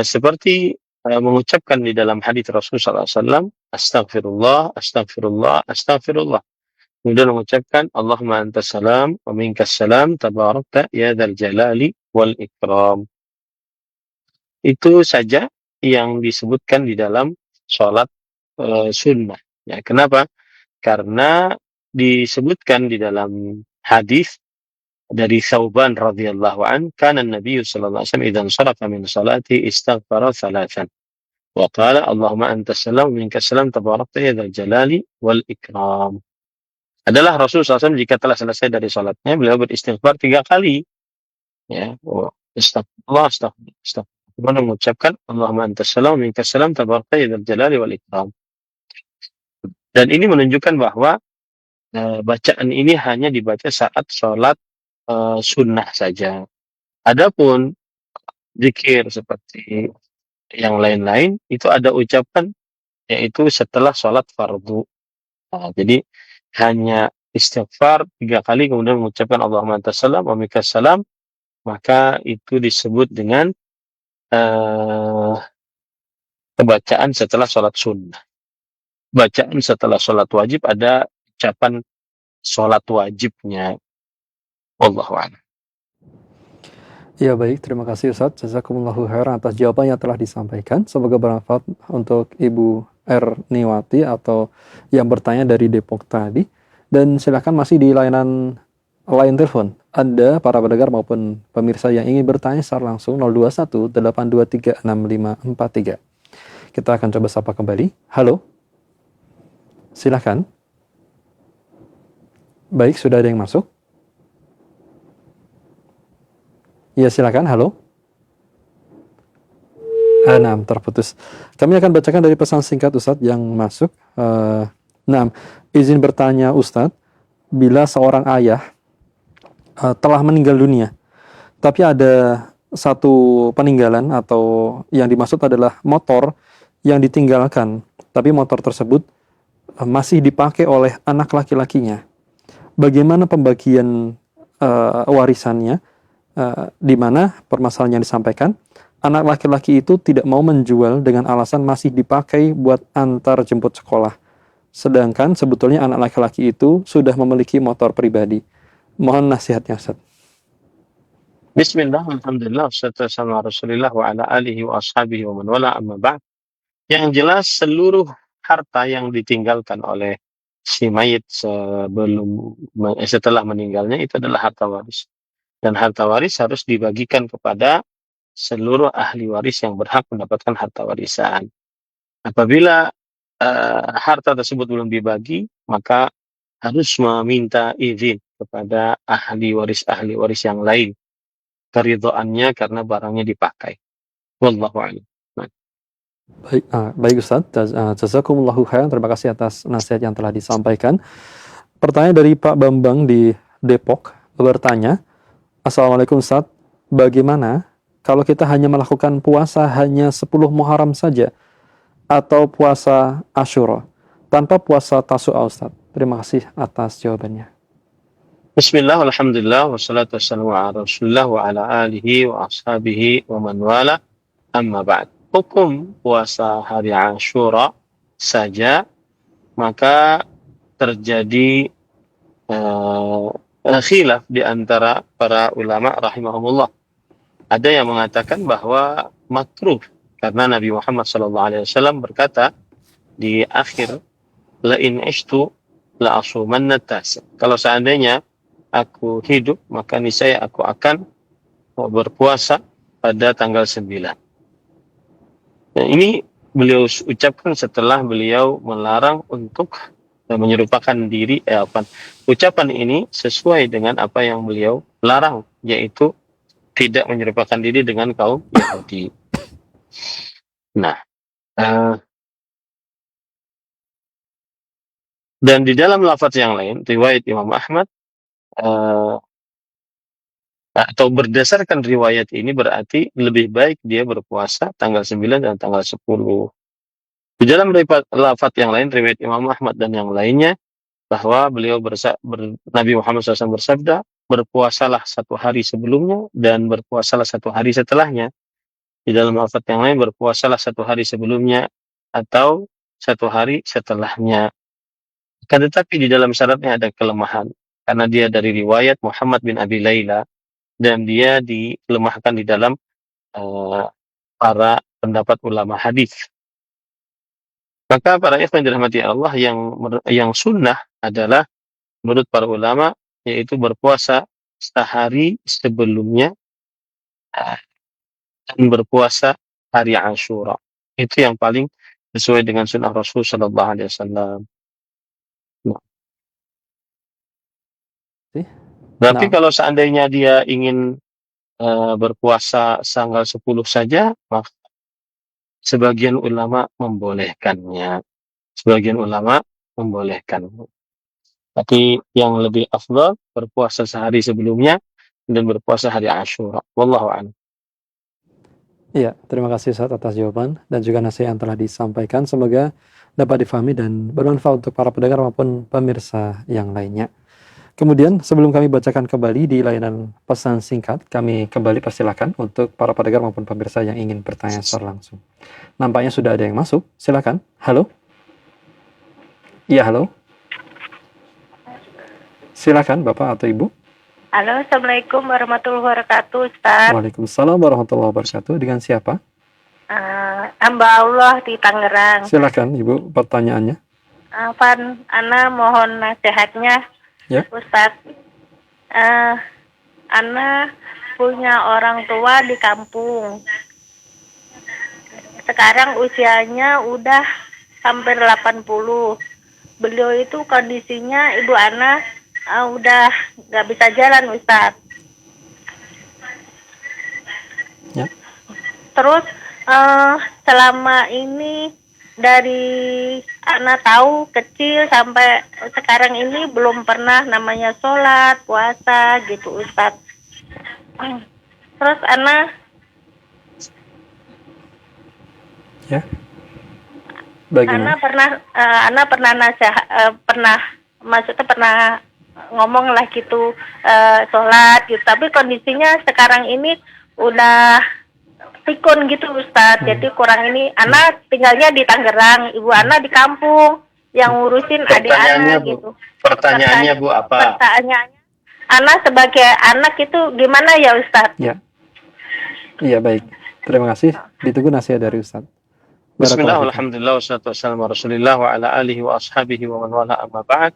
[SPEAKER 2] seperti mengucapkan di dalam hadis Rasulullah SAW, astagfirullah, astagfirullah, astagfirullah. Kemudian mengucapkan Allahumma antas salam wa minkas salam tabarakta ya dzal jalali wal ikram. Itu saja yang disebutkan di dalam sholat sunnah. Ya, kenapa? Karena disebutkan di dalam hadis dari Thauban radhiyallahu an, kana Nabi sallallahu alaihi wasallam idzan sharafa min salati istaghfara thalathan. Wa qala Allahumma antas salam minkas salam tabarakta ya dzal jalali wal ikram. Adalah Rasul SAW jika telah selesai dari salatnya, beliau beristighfar 3 kali. Ya, astagfirullah, astagfirullah, astagfirullah. Kemudian mengucapkan Allahumma antas salam minkas salam tabarakta ya dzal jalali wal ikram. Dan ini menunjukkan bahwa bacaan ini hanya dibaca saat sholat sunnah saja. Adapun zikir seperti yang lain-lain itu ada ucapan yaitu setelah sholat fardu. Nah, jadi hanya istighfar 3 kali kemudian mengucapkan Allahumma antas salam wa minkas salam, maka itu disebut dengan bacaan setelah sholat sunnah. Bacaan setelah sholat wajib ada ucapan sholat wajibnya. Wallahu a'lam.
[SPEAKER 7] Ya baik, terima kasih Ustadz. Jazakumullahu khairan atas jawaban yang telah disampaikan. Semoga bermanfaat untuk Ibu R. Niwati atau yang bertanya dari Depok tadi. Dan silakan masih di layanan telepon. Anda, para pendengar maupun pemirsa yang ingin bertanya secara langsung 021 823 6543. Kita akan coba sapa kembali. Halo. Silakan. Baik, sudah ada yang masuk. Ya, silakan. Halo. Terputus. Kami akan bacakan dari pesan singkat Ustadz yang masuk. Izin bertanya Ustadz, bila seorang ayah telah meninggal dunia, tapi ada satu peninggalan atau yang dimaksud adalah motor yang ditinggalkan, tapi motor tersebut masih dipakai oleh anak laki-lakinya. Bagaimana pembagian warisannya? Di mana permasalahan yang disampaikan, anak laki-laki itu tidak mau menjual dengan alasan masih dipakai buat antar jemput sekolah. Sedangkan sebetulnya anak laki-laki itu sudah memiliki motor pribadi. Mohon nasihatnya, Ustaz.
[SPEAKER 2] Bismillah, alhamdulillah, wassalatu wassalamu ala Rasulillah wa ala alihi wa ashabihi wa man wala, amma ba'd. Yang jelas seluruh harta yang ditinggalkan oleh si mayit setelah meninggalnya itu adalah harta waris. Dan harta waris harus dibagikan kepada seluruh ahli waris yang berhak mendapatkan harta warisan. Apabila harta tersebut belum dibagi, maka harus meminta izin kepada ahli waris yang lain, keridhaannya karena barangnya dipakai. Wallahu a'lam.
[SPEAKER 7] Baik Ustaz, jazakumullahu khairan. Terima kasih atas nasihat yang telah disampaikan. Pertanyaan dari Pak Bambang di Depok bertanya, Assalamualaikum Ustaz, bagaimana kalau kita hanya melakukan puasa hanya 10 Muharram saja atau puasa Asyura tanpa puasa Tasu'a Ustaz? Terima kasih atas jawabannya.
[SPEAKER 2] Bismillah, alhamdulillah, wassalatu wassalamu ala Rasulillah wa ala alihi wa ashabihi wa man wala, amma ba'd. Hukum puasa hari Asyura saja, maka terjadi khilaf di antara para ulama rahimahumullah. Ada yang mengatakan bahwa makruh karena Nabi Muhammad SAW berkata di akhir, la in ishtu la asumanna tas. Kalau seandainya aku hidup, maka niscaya aku akan berpuasa pada tanggal 9. Dan ini beliau ucapkan setelah beliau melarang untuk menyerupakan diri ucapan ini sesuai dengan apa yang beliau larang, yaitu tidak menyerupakan diri dengan kaum Yahudi. Nah, dan di dalam lafaz yang lain, riwayat Imam Ahmad, atau berdasarkan riwayat ini berarti lebih baik dia berpuasa tanggal 9 dan tanggal 10. Di dalam lafaz yang lain, riwayat Imam Ahmad dan yang lainnya, bahwa beliau Nabi Muhammad SAW bersabda, berpuasalah 1 hari sebelumnya dan berpuasalah 1 hari setelahnya. Di dalam lafaz yang lain, berpuasalah 1 hari sebelumnya atau 1 hari setelahnya. Tetapi di dalam syaratnya ada kelemahan, karena dia dari riwayat Muhammad bin Abi Layla, dan dia dilemahkan di dalam para pendapat ulama hadis. Maka para ikhwan dirahmati Allah, yang sunnah adalah menurut para ulama yaitu berpuasa sehari sebelumnya dan berpuasa hari Asyura. Itu yang paling sesuai dengan sunnah Rasul Shallallahu Alaihi Wasallam. Berarti
[SPEAKER 7] Nah,
[SPEAKER 2] kalau seandainya dia ingin berpuasa tanggal 10 saja, maka sebagian ulama membolehkannya. Sebagian ulama membolehkan. Tapi yang lebih afdal berpuasa sehari sebelumnya dan berpuasa hari Asyura. Wallahu a'lam.
[SPEAKER 7] iya, terima kasih Ustaz atas jawaban dan juga nasihat yang telah disampaikan. Semoga dapat difahami dan bermanfaat untuk para pendengar maupun pemirsa yang lainnya. Kemudian sebelum kami bacakan kembali di layanan pesan singkat, kami kembali persilakan untuk para pendengar maupun pemirsa yang ingin bertanya secara langsung. Nampaknya sudah ada yang masuk. Silakan. Halo. Iya, halo. Silakan Bapak atau Ibu.
[SPEAKER 8] Halo, Assalamualaikum warahmatullahi wabarakatuh, Ustaz.
[SPEAKER 7] Waalaikumsalam warahmatullahi wabarakatuh. Dengan siapa?
[SPEAKER 8] Hamba Allah di Tangerang.
[SPEAKER 7] Silakan Ibu pertanyaannya.
[SPEAKER 8] Ana mohon nasihatnya,
[SPEAKER 7] Ya.
[SPEAKER 8] Ustaz. Ana punya orang tua di kampung. Sekarang usianya udah hampir 80. Beliau itu kondisinya ibu Ana udah nggak bisa jalan, Ustaz.
[SPEAKER 7] Ya.
[SPEAKER 8] Terus selama ini dari anak tahu kecil sampai sekarang ini belum pernah namanya sholat, puasa gitu, Ustaz. Terus anak
[SPEAKER 7] Ya. Bagaimana?
[SPEAKER 8] Ana pernah maksudnya pernah ngomong lah gitu sholat gitu, tapi kondisinya sekarang ini udah pikun gitu, Ustaz. Jadi kurang ini, Ana tinggalnya di Tangerang, ibu Ana di kampung yang ngurusin adik Ana gitu.
[SPEAKER 2] Pertanyaannya Bu apa?
[SPEAKER 8] Pertanyaannya, Ana sebagai anak itu gimana ya, Ustaz?
[SPEAKER 7] Ya. Iya, baik. Terima kasih. Ditunggu nasihat dari Ustaz.
[SPEAKER 2] Bismillah, alhamdulillah, wassalatu wassalamu ala rasulillah wa ala alihi wa ashabihi wa man wala amma ba'd.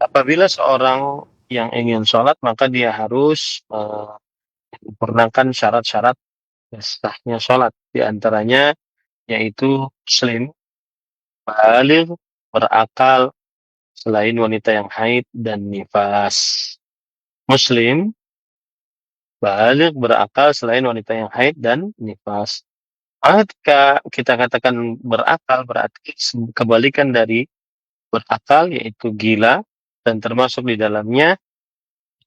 [SPEAKER 2] Apabila seorang yang ingin sholat, maka dia harus menyempurnakan syarat-syarat sahnya sholat. Di antaranya yaitu muslim, baligh, berakal, selain wanita yang haid dan nifas. Muslim, baligh, berakal, selain wanita yang haid dan nifas. Ketika kita katakan berakal, berarti kebalikan dari berakal, yaitu gila, dan termasuk di dalamnya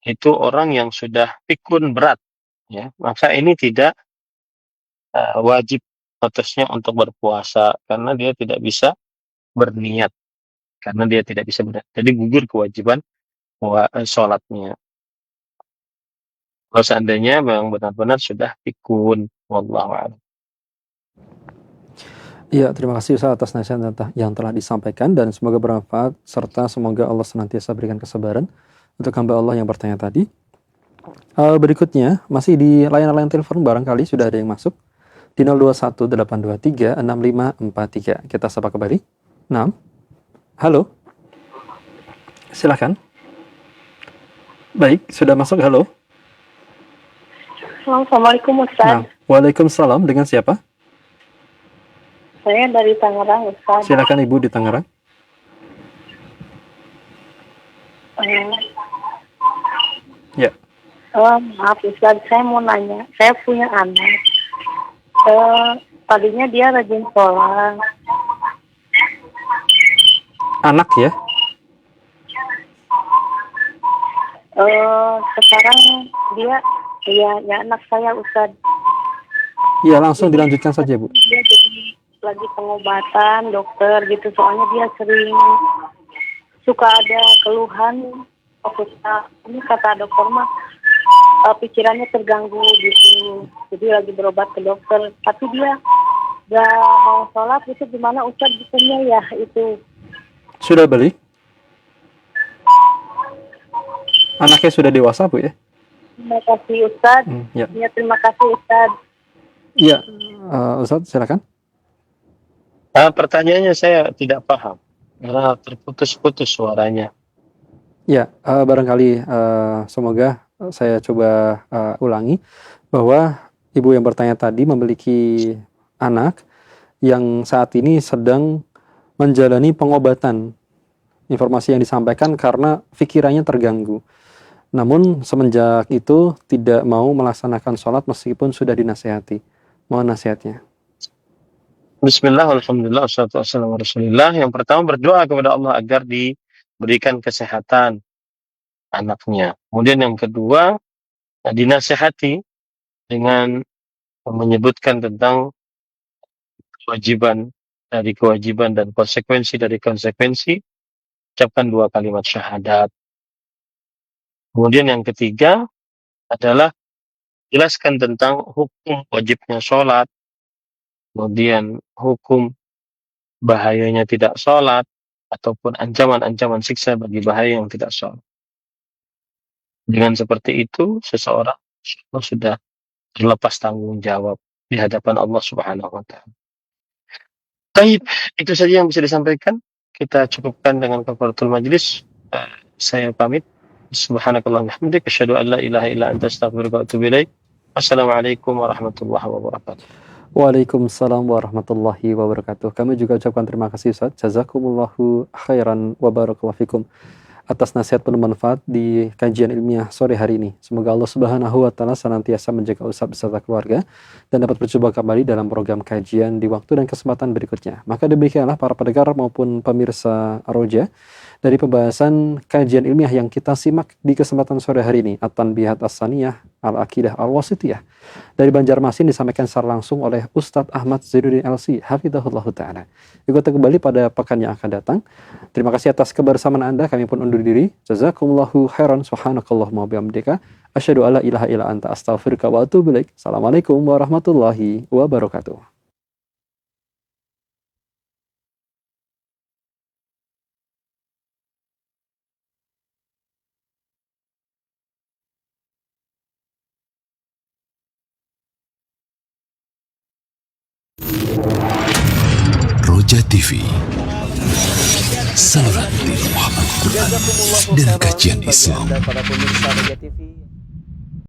[SPEAKER 2] itu orang yang sudah pikun berat, ya. Maka ini tidak wajib atasnya untuk berpuasa karena dia tidak bisa berniat, karena dia tidak bisa berniat. Jadi gugur kewajiban sholatnya. Kalau seandainya memang benar-benar sudah pikun, wallahu a'lam.
[SPEAKER 7] Iya, terima kasih Ustaz atas nasihat yang telah disampaikan dan semoga bermanfaat serta semoga Allah senantiasa berikan kesabaran untuk hamba Allah yang bertanya tadi. Berikutnya, masih di layanan telepon barangkali sudah ada yang masuk di 0218236543. Kita sapa kembali. Nah, halo. Silakan. Baik, sudah masuk. Halo.
[SPEAKER 8] Assalamualaikum, Ustaz.
[SPEAKER 7] Nah, waalaikumsalam. Dengan siapa?
[SPEAKER 8] Saya dari Tangerang, Ustaz.
[SPEAKER 7] Silakan Ibu di Tangerang. Ya.
[SPEAKER 8] Maaf, Ustaz, saya mau nanya. Saya punya anak. Tadinya dia rajin sholat.
[SPEAKER 7] Anak ya?
[SPEAKER 8] Sekarang dia, ya anak saya, Ustaz.
[SPEAKER 7] Iya, langsung dilanjutkan saja, Bu.
[SPEAKER 8] Dia jadi lagi pengobatan dokter gitu, soalnya dia sering suka ada keluhan. Ini kata dokter mah pikirannya terganggu gitu, jadi lagi berobat ke dokter, tapi dia gak mau sholat. Itu gimana, Ustaz, hukumnya ya itu?
[SPEAKER 7] Sudah balik? Anaknya sudah dewasa, Bu ya?
[SPEAKER 8] Terima kasih, Ustaz.
[SPEAKER 7] Ya.
[SPEAKER 8] Ya, terima kasih, Ustaz.
[SPEAKER 7] Iya, Ustaz silakan.
[SPEAKER 2] Pertanyaannya saya tidak paham karena terputus-putus suaranya.
[SPEAKER 7] Ya, barangkali semoga saya coba ulangi bahwa ibu yang bertanya tadi memiliki anak yang saat ini sedang menjalani pengobatan. Informasi yang disampaikan karena pikirannya terganggu. Namun semenjak itu tidak mau melaksanakan sholat meskipun sudah dinasihati. Mohon nasihatnya.
[SPEAKER 2] Bismillah, alhamdulillah, wassalatu wassalamu ala rasulillah. Yang pertama berdoa kepada Allah agar diberikan kesehatan anaknya. Kemudian yang kedua, dinasihati dengan menyebutkan tentang kewajiban dan konsekuensi dari konsekuensi, ucapkan 2 kalimat syahadat. Kemudian yang ketiga adalah jelaskan tentang hukum wajibnya sholat, kemudian hukum bahayanya tidak sholat, ataupun ancaman-ancaman siksa bagi bahaya yang tidak sholat. Dengan seperti itu, seseorang sudah terlepas tanggung jawab di hadapan Allah Subhanahu wa Ta'ala. Baik, itu saja yang bisa disampaikan. Kita cukupkan dengan kafaratul majlis. Saya pamit. Subhanakallahumma wa bihamdika asyhadu an la ilaha illa anta astaghfiruka wa atubu ilaik. Wassalamualaikum warahmatullahi wabarakatuh.
[SPEAKER 7] Waalaikumsalam warahmatullahi wabarakatuh. Kami juga ucapkan terima kasih Ustaz. Jazakumullahu khairan wa barakallahu fikum atas nasihat penuh manfaat di kajian ilmiah sore hari ini. Semoga Allah Subhanahu wa Ta'ala senantiasa menjaga Ustaz beserta keluarga dan dapat berjumpa kembali dalam program kajian di waktu dan kesempatan berikutnya. Maka demikianlah para pendengar maupun pemirsa Roja dari pembahasan kajian ilmiah yang kita simak di kesempatan sore hari ini, At-Tanbihat As-Saniyah Al-Aqidah Al-Wasitiyah dari Banjarmasin, disampaikan secara langsung oleh Ustadz Ahmad Zainuddin LC Hafizahullah Ta'ala. Ikuti kembali pada pekan yang akan datang. Terima kasih atas kebersamaan Anda. Kami pun undur diri. Jazakumullahu khairan. Subhanakallahumma bihamdika asyhadu alla ilaha illa anta astaghfiruka wa atubu ilaik. Assalamualaikum warahmatullahi wabarakatuh.
[SPEAKER 1] Roja TV, saluran ilmu Al-Quran dan kajian Islam.
[SPEAKER 6] Para pemirsa Roja TV.